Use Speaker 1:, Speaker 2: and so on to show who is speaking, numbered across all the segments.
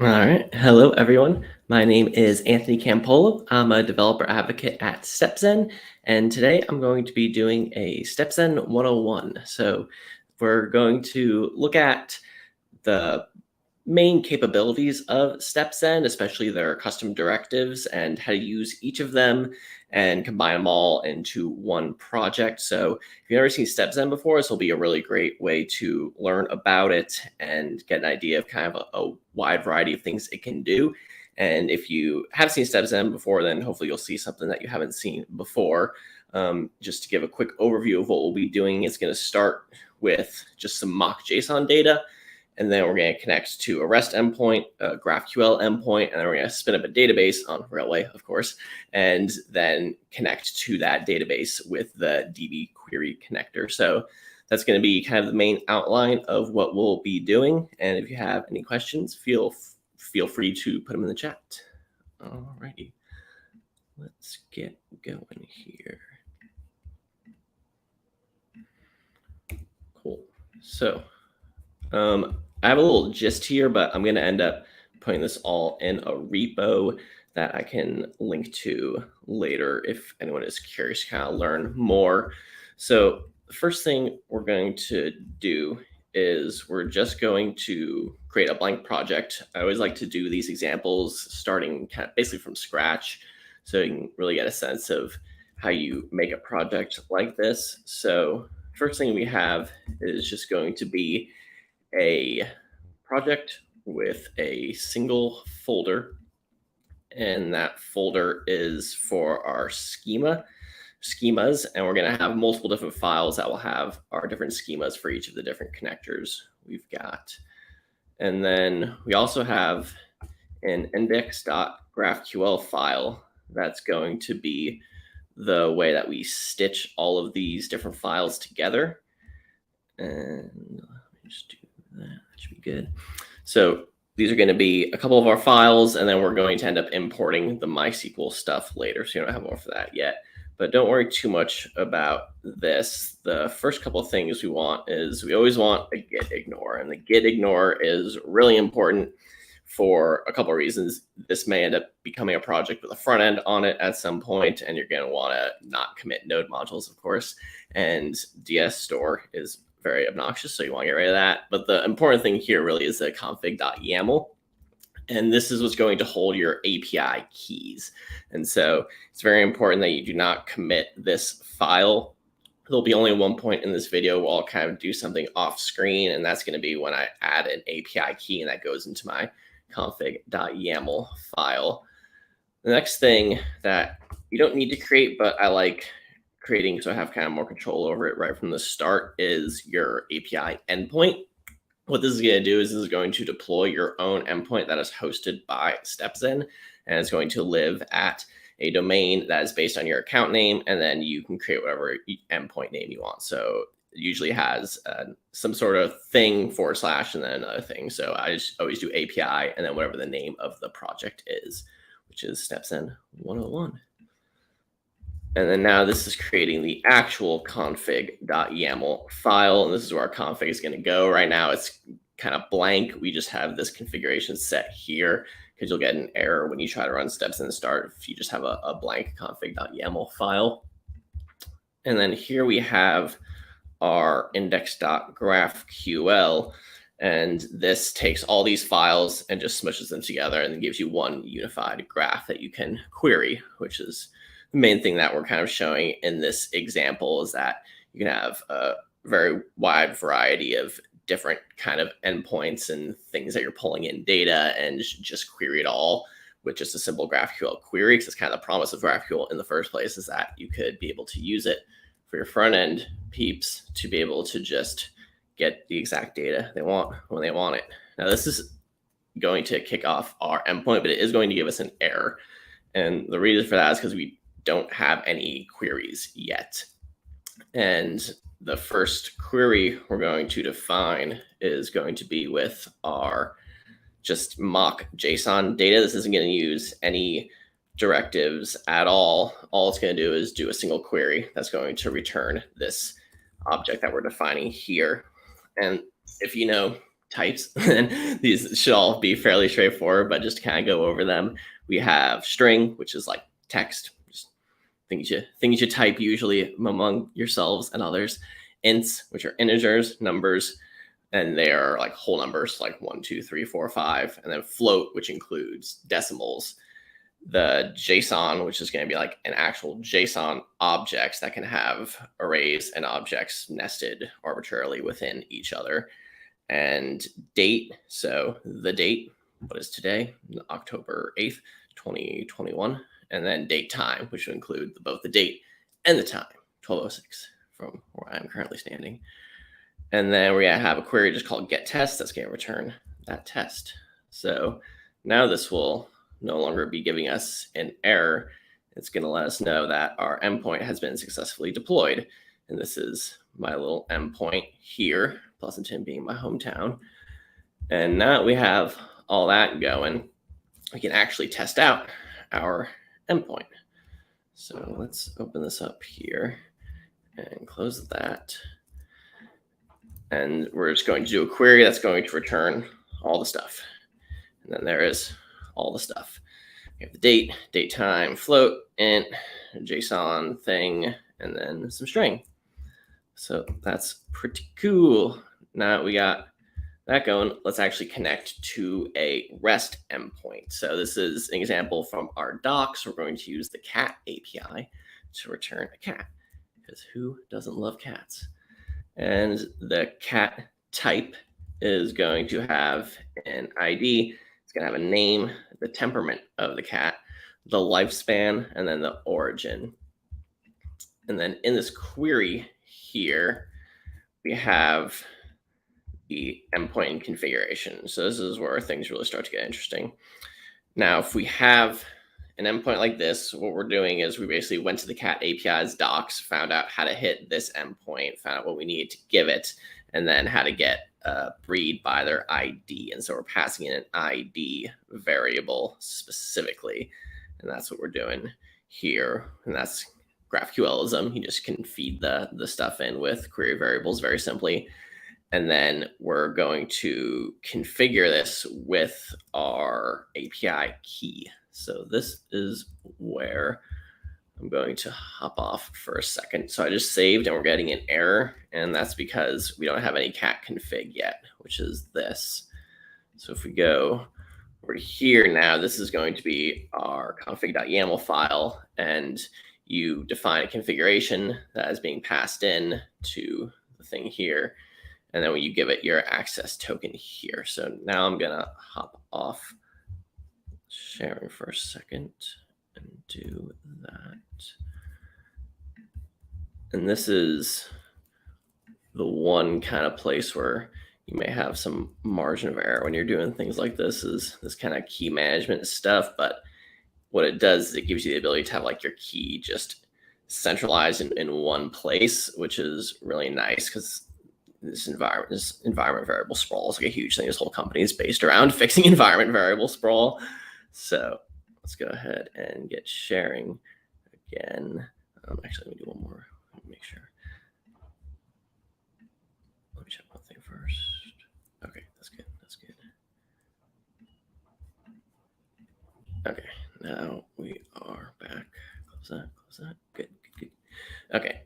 Speaker 1: All right. Hello, everyone. My name is Anthony Campolo. I'm a developer advocate at StepZen, and today I'm going to be doing a StepZen 101. So we're going to look at the main capabilities of StepZen, especially their custom directives and how to use each of them and combine them all into one project. So if you've never seen StepZen before, this will be a really great way to learn about it and get an idea of kind of a wide variety of things it can do. And if you have seen StepZen before, then hopefully you'll see something that you haven't seen before. Just to give a quick overview of what we'll be doing, it's going to start with just some mock JSON data. And then we're going to connect to a REST endpoint, a GraphQL endpoint, and then we're going to spin up a database on Railway, of course, and then connect to that database with the DB query connector. So that's going to be kind of the main outline of what we'll be doing. And if you have any questions, feel free to put them in the chat. All righty, let's get going here. Cool. So I have a little gist here, but I'm going to end up putting this all in a repo that I can link to later if anyone is curious to kind of learn more. So the first thing we're going to do is we're just going to create a blank project. I always like to do these examples starting kind of basically from scratch, so you can really get a sense of how you make a project like this. So first thing we have is just going to be a project with a single folder, and that folder is for our schemas, and we're going to have multiple different files that will have our different schemas for each of the different connectors we've got. And then we also have an index.graphql file that's going to be the way that we stitch all of these different files together. And let me just do that should be good. So these are going to be a couple of our files, and then we're going to end up importing the My Sql stuff later. So you don't have more for that yet, but don't worry too much about this. The first couple of things we want is we always want a git ignore, and the git ignore is really important for a couple of reasons. This may end up becoming a project with a front end on it at some point, and you're going to want to not commit node modules, of course, and DS store is very obnoxious, so you want to get rid of that. But the important thing here really is the config.yaml. And this is what's going to hold your API keys. And so it's very important that you do not commit this file. There'll be only one point in this video where I'll kind of do something off screen, and that's going to be when I add an API key, and that goes into my config.yaml file. The next thing that you don't need to create, but I like creating so I have kind of more control over it right from the start, is your API endpoint. What this is going to do is this is going to deploy your own endpoint that is hosted by StepZen, and it's going to live at a domain that is based on your account name, and then you can create whatever endpoint name you want. So it usually has some sort of thing / and then another thing. So I just always do API and then whatever the name of the project is, which is StepZen 101. And then now this is creating the actual config.yaml file. And this is where our config is going to go. Right now it's kind of blank. We just have this configuration set here because you'll get an error when you try to run StepZen start if you just have a blank config.yaml file. And then here we have our index.graphql. And this takes all these files and just smushes them together and then gives you one unified graph that you can query, which is the main thing that we're kind of showing in this example, is that you can have a very wide variety of different kind of endpoints and things that you're pulling in data and just query it all with just a simple GraphQL query. Because it's kind of the promise of GraphQL in the first place, is that you could be able to use it for your front end peeps to be able to just get the exact data they want when they want it. Now this is going to kick off our endpoint, but it is going to give us an error. And the reason for that is because we don't have any queries yet. And the first query we're going to define is going to be with our just mock JSON data. This isn't going to use any directives at all. All it's going to do is do a single query that's going to return this object that we're defining here. And if you know types, and these should all be fairly straightforward, but just to kind of go over them, we have string, which is like text, just things you type usually among yourselves and others. Ints, which are integers, numbers, and they are like whole numbers, like 1, 2, 3, 4, 5, and then float, which includes decimals. The JSON, which is going to be like an actual JSON objects that can have arrays and objects nested arbitrarily within each other. And date, so the date, what is today? October 8th, 2021. And then date time, which would include both the date and the time, 12:06 from where I'm currently standing. And then we're going to have a query just called getTest that's going to return that test. So now this will no longer be giving us an error. It's going to let us know that our endpoint has been successfully deployed. And this is my little endpoint here, Pleasanton being my hometown. And now that we have all that going, we can actually test out our endpoint. So let's open this up here and close that. And we're just going to do a query that's going to return all the stuff. And then there is all the stuff. We have the date, date time, float, int, JSON thing, and then some string. So that's pretty cool. Now that we got that going, let's actually connect to a REST endpoint. So this is an example from our docs. We're going to use the cat API to return a cat, because who doesn't love cats? And the cat type is going to have an ID. It's going to have a name, the temperament of the cat, the lifespan, and then the origin. And then in this query here, we have the endpoint configuration. So this is where things really start to get interesting. Now, if we have an endpoint like this, what we're doing is we basically went to the cat API's docs, found out how to hit this endpoint, found out what we needed to give it, and then how to get breed by their ID. And so we're passing in an ID variable specifically. And that's what we're doing here. And that's GraphQLism. You just can feed the stuff in with query variables very simply. And then we're going to configure this with our API key. So this is where I'm going to hop off for a second. So I just saved and we're getting an error, and that's because we don't have any cat config yet, which is this. So if we go over here now, this is going to be our config.yaml file, and you define a configuration that is being passed in to the thing here. And then when you give it your access token here. So now I'm going to hop off sharing for a second and do that. And this is the one kind of place where you may have some margin of error when you're doing things like this, is this kind of key management stuff. But what it does is it gives you the ability to have like your key just centralized in one place, which is really nice, because this environment variable sprawl is like a huge thing. This whole company is based around fixing environment variable sprawl. So let's go ahead and get sharing again. Actually, let me do one more. Let me make sure. Let me check one thing first. Okay, that's good. That's good. Okay, now we are back. Close that. Close that. Good. Good. Good. Okay,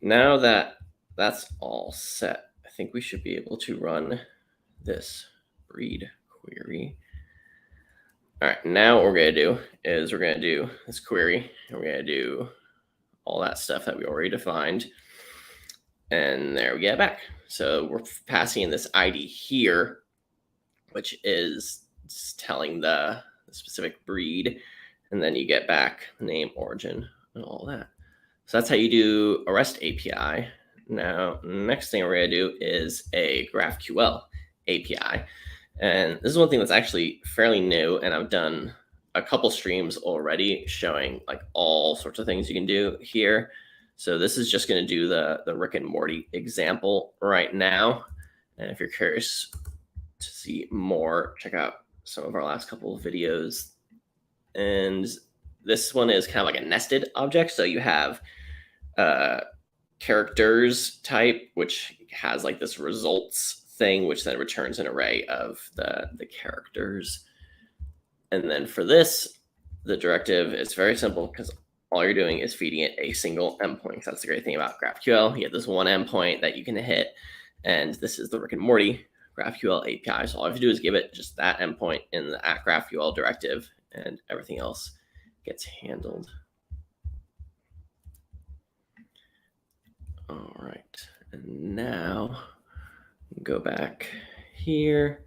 Speaker 1: now that that's all set, I think we should be able to run this breed query. All right, now what we're going to do is we're going to do this query, and we're going to do all that stuff that we already defined. And there we get back. So we're passing in this ID here, which is telling the specific breed, and then you get back name, origin, and all that. So that's how you do a REST API. Now, next thing we're going to do is a GraphQL API. And this is one thing that's actually fairly new, and I've done a couple streams already showing like all sorts of things you can do here. So this is just going to do the Rick and Morty example right now. And if you're curious to see more, check out some of our last couple of videos. And this one is kind of like a nested object. So you have characters type, which has like this results thing, which then returns an array of the characters. And then for this, the directive is very simple because all you're doing is feeding it a single endpoint. That's the great thing about GraphQL. You have this one endpoint that you can hit, and this is the Rick and Morty GraphQL API. So all you have to do is give it just that endpoint in the @GraphQL directive, and everything else gets handled. All right, and now go back here,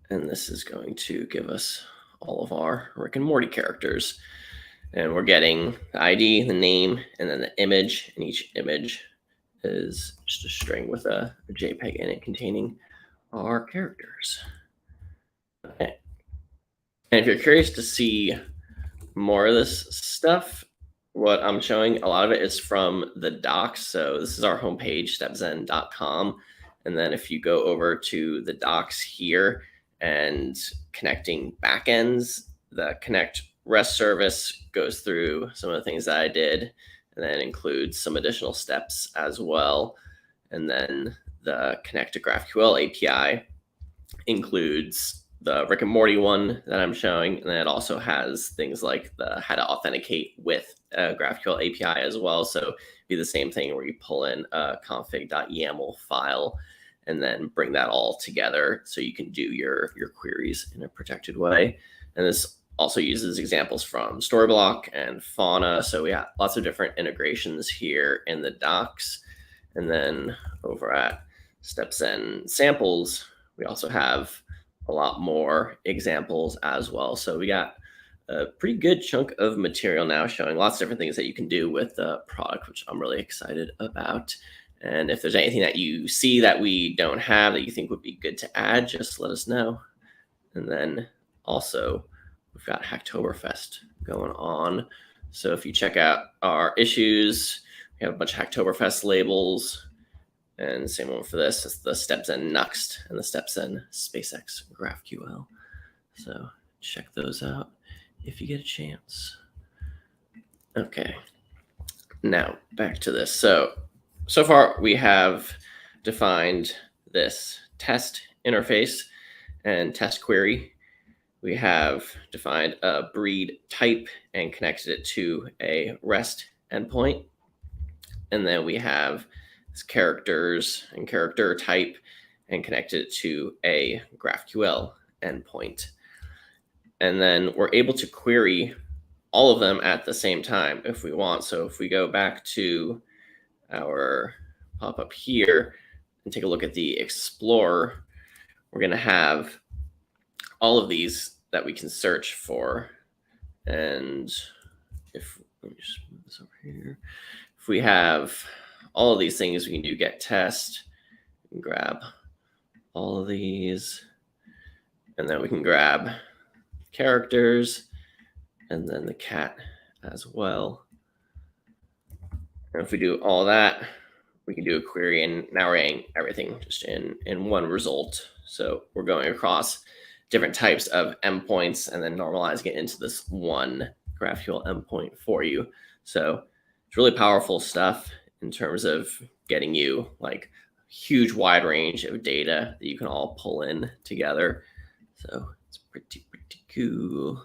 Speaker 1: and this is going to give us all of our Rick and Morty characters. And we're getting the ID, the name, and then the image. And each image is just a string with a JPEG in it containing our characters. Okay. And if you're curious to see more of this stuff, what I'm showing, a lot of it is from the docs. So this is our homepage, StepZen.com. And then if you go over to the docs here and connecting backends, the connect REST service goes through some of the things that I did, and then includes some additional steps as well. And then the connect to GraphQL API includes the Rick and Morty one that I'm showing, and then it also has things like the how to authenticate with GraphQL API as well. So be the same thing where you pull in a config.yaml file and then bring that all together so you can do your queries in a protected way. And this also uses examples from Storyblock and Fauna. So we have lots of different integrations here in the docs. And then over at StepZen samples, we also have a lot more examples as well. So we got a pretty good chunk of material now showing lots of different things that you can do with the product, which I'm really excited about. And if there's anything that you see that we don't have that you think would be good to add, just let us know. And then also we've got Hacktoberfest going on. So if you check out our issues, we have a bunch of Hacktoberfest labels. And same one for this. It's the StepZen Nuxt and the StepZen SpaceX GraphQL. So check those out if you get a chance. Okay, now back to this. So far we have defined this test interface and test query. We have defined a breed type and connected it to a REST endpoint. And then we have characters and character type and connected it to a GraphQL endpoint. And then we're able to query all of them at the same time if we want. So if we go back to our pop-up here and take a look at the Explorer, we're going to have all of these that we can search for. And if let me just move this over here. If we have all of these things, we can do get test, and grab all of these, and then we can grab characters and then the cat as well. And if we do all that, we can do a query, and now we're getting everything just in one result. So we're going across different types of endpoints and then normalizing it into this one GraphQL endpoint for you. So it's really powerful stuff in terms of getting you like a huge wide range of data that you can all pull in together. So it's pretty cool.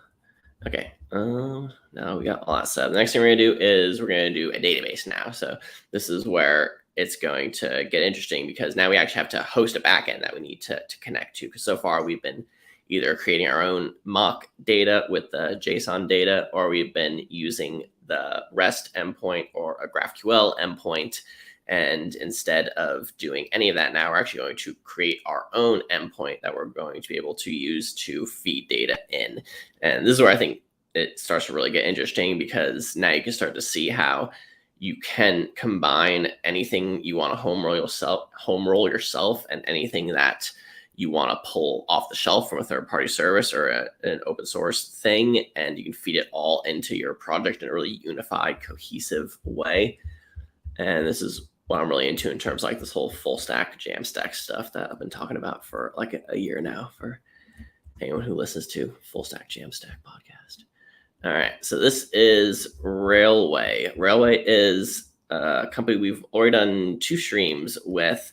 Speaker 1: Okay, now we got all that stuff. The next thing we're gonna do is we're gonna do a database now. So this is where it's going to get interesting because now we actually have to host a backend that we need to connect to. Because so far we've been either creating our own mock data with the JSON data, or we've been using the REST endpoint or a GraphQL endpoint. And instead of doing any of that now, we're actually going to create our own endpoint that we're going to be able to use to feed data in. And this is where I think it starts to really get interesting, because now you can start to see how you can combine anything you want to home roll yourself and anything that you want to pull off the shelf from a third-party service or an open source thing, and you can feed it all into your project in a really unified, cohesive way. And this is what I'm really into in terms of like this whole full stack Jamstack stuff that I've been talking about for like a year now for anyone who listens to Full Stack Jamstack podcast. All right, so this is Railway. Railway is a company we've already done 2 streams with,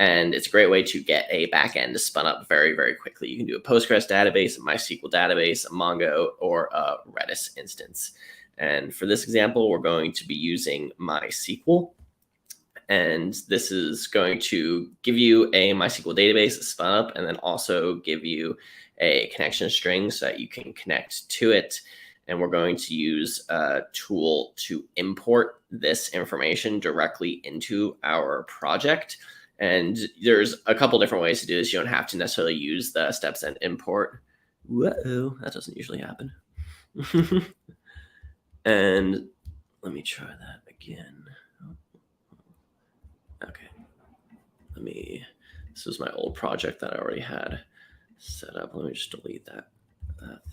Speaker 1: And it's a great way to get a backend spun up very, very quickly. You can do a Postgres database, a MySQL database, a Mongo, or a Redis instance. And for this example, we're going to be using MySQL. And this is going to give you a MySQL database spun up and then also give you a connection string so that you can connect to it. And we're going to use a tool to import this information directly into our project. And there's a couple different ways to do this. You don't have to necessarily use the StepZen import. Whoa, that doesn't usually happen. And let me try that again. Okay. This was my old project that I already had set up. Let me just delete that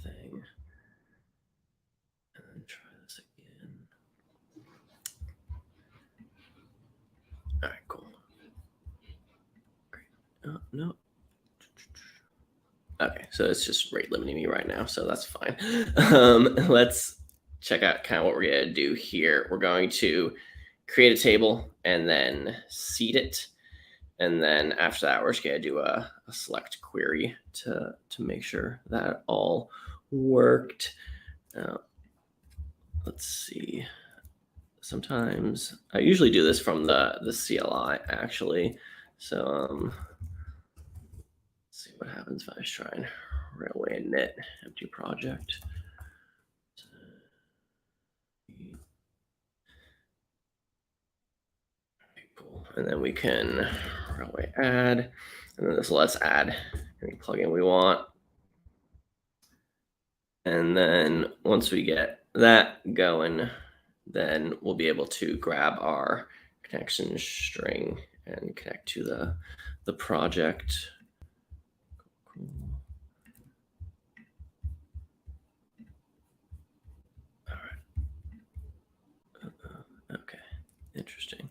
Speaker 1: thing. And then try this again. All right, cool. Great. Oh, no. Okay, so it's just rate limiting me right now, so that's fine. Let's check out kind of what we're going to do here. We're going to create a table and then seed it. And then after that, we're just going to do a select query to make sure that all worked. Let's see. Sometimes I usually do this from the CLI actually. So let's see what happens if I just try and railway init empty project. Cool. And then we can railway add, and then this will let us add any plugin we want. And then once we get that going, then we'll be able to grab our connection string and connect to the project. Cool. All right. Okay, interesting.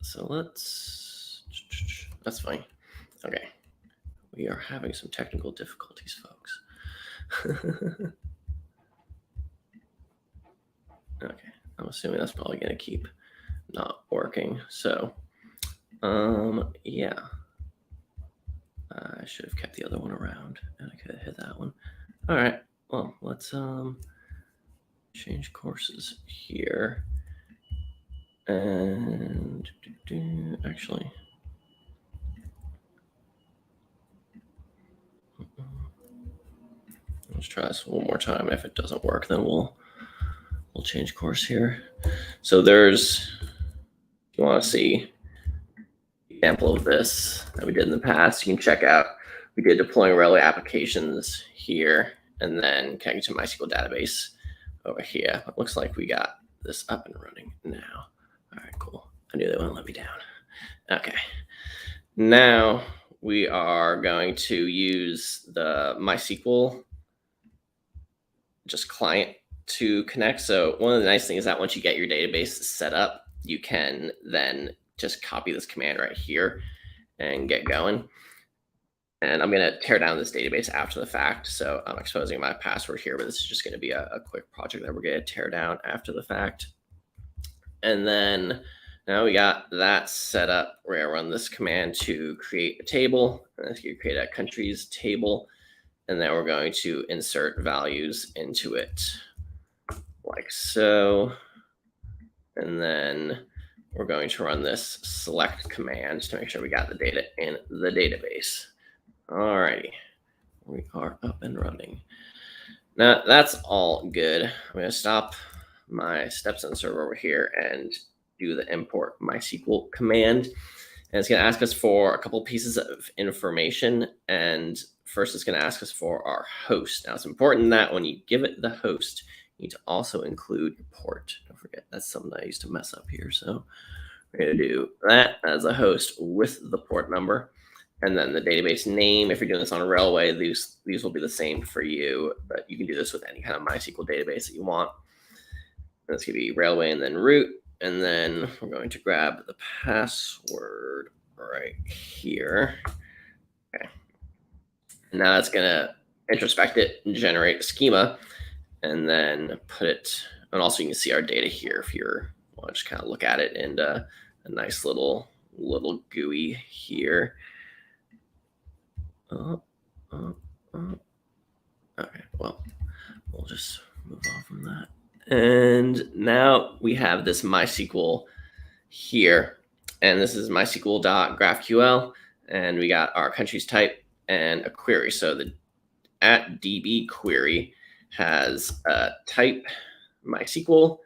Speaker 1: So that's fine. Okay. We are having some technical difficulties, folks. Okay, I'm assuming that's probably going to keep not working. So, yeah. I should have kept the other one around, and I could have hit that one. All right, well, let's change courses here. And actually, let's try this one more time. If it doesn't work, then we'll change course here. So there's, if you want to see an example of this that we did in the past, you can check out. We did deploying railway applications here, and then connecting to MySQL database over here. It looks like we got this up and running now. All right, cool. I knew they wouldn't let me down. Okay. Now we are going to use the MySQL just client to connect. So one of the nice things is that once you get your database set up, you can then just copy this command right here and get going. And I'm going to tear down this database after the fact. So I'm exposing my password here, but this is just going to be a quick project that we're going to tear down after the fact. And then now we got that set up. We're going to run this command to create a table. Let's create a countries table. And then we're going to insert values into it like so. And then we're going to run this select command to make sure we got the data in the database. Alrighty, we are up and running. Now that's all good. I'm going to stop my StepZen server over here and do the import MySQL command. And it's going to ask us for a couple pieces of information. And first, it's going to ask us for our host. Now, it's important that when you give it the host, you need to also include your port. Don't forget, that's something I used to mess up here. So we're going to do that as a host with the port number. And then the database name, if you're doing this on a railway, these will be the same for you, but you can do this with any kind of MySQL database that you want. That's going to be railway and then root. And then we're going to grab the password right here. Okay. And now it's going to introspect it and generate a schema and then put it, and also you can see our data here if you want to just kind of look at it in a a nice little GUI here. Okay, well, we'll just move on from that. And now we have this MySQL here. And this is MySQL.GraphQL. And we got our countries type and a query. So the @db query has a type MySQL,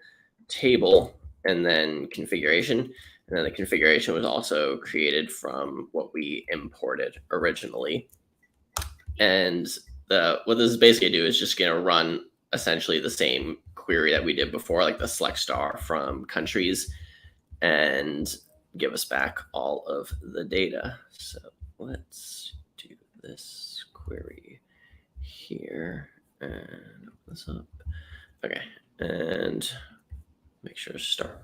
Speaker 1: table, and then configuration. And then the configuration was also created from what we imported originally. And what this is basically do is just going to run essentially the same query that we did before, like the select star from countries, and give us back all of the data. So let's do this query here and open this up. Okay, and make sure to start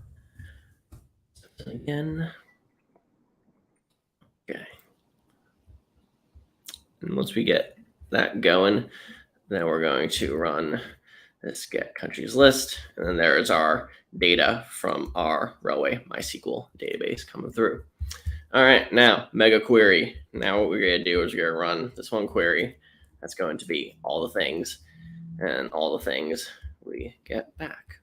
Speaker 1: again. Okay. And once we get that going, then we're going to run this get countries list. And then there's our data from our railway MySQL database coming through. All right, now mega query. Now what we're going to do is we're going to run this one query. That's going to be all the things and all the things we get back.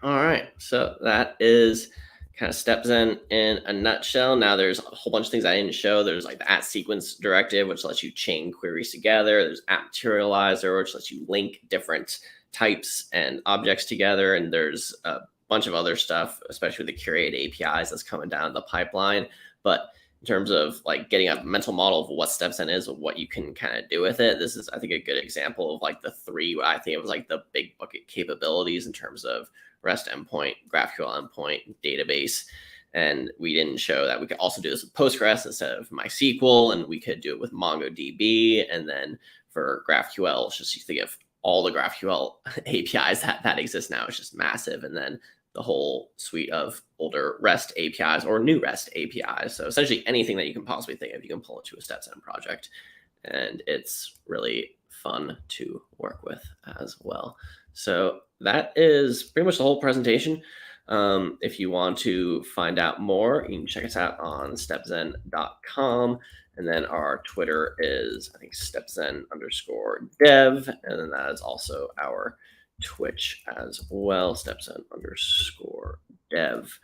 Speaker 1: All right, so that is kind of StepZen in a nutshell. Now there's a whole bunch of things I didn't show. There's like the @sequence directive, which lets you chain queries together. There's @materializer, which lets you link different types and objects together. And there's a bunch of other stuff, especially with the curate APIs that's coming down the pipeline. But in terms of like getting a mental model of what StepZen is, of what you can kind of do with it, this is, I think, a good example of like the three, I think it was like the big bucket capabilities in terms of REST endpoint, GraphQL endpoint, database. And we didn't show that we could also do this with Postgres instead of MySQL, and we could do it with MongoDB. And then for GraphQL, it's just you think of all the GraphQL APIs that exist now. It's just massive. And then the whole suite of older REST APIs or new REST APIs. So essentially anything that you can possibly think of, you can pull into a StepZen project. And it's really fun to work with as well. So that is pretty much the whole presentation. If you want to find out more, you can check us out on stepzen.com. And then our Twitter is, I think, StepZen_dev. And then that is also our Twitch as well, StepZen_dev.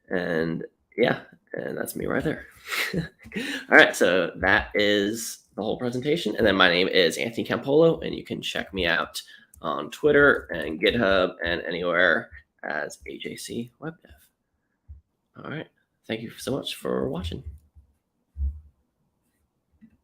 Speaker 1: And yeah, and that's me right there. All right, so that is the whole presentation. And then my name is Anthony Campolo, and you can check me out on Twitter and GitHub and anywhere as AJC Web Dev. All right. Thank you so much for watching.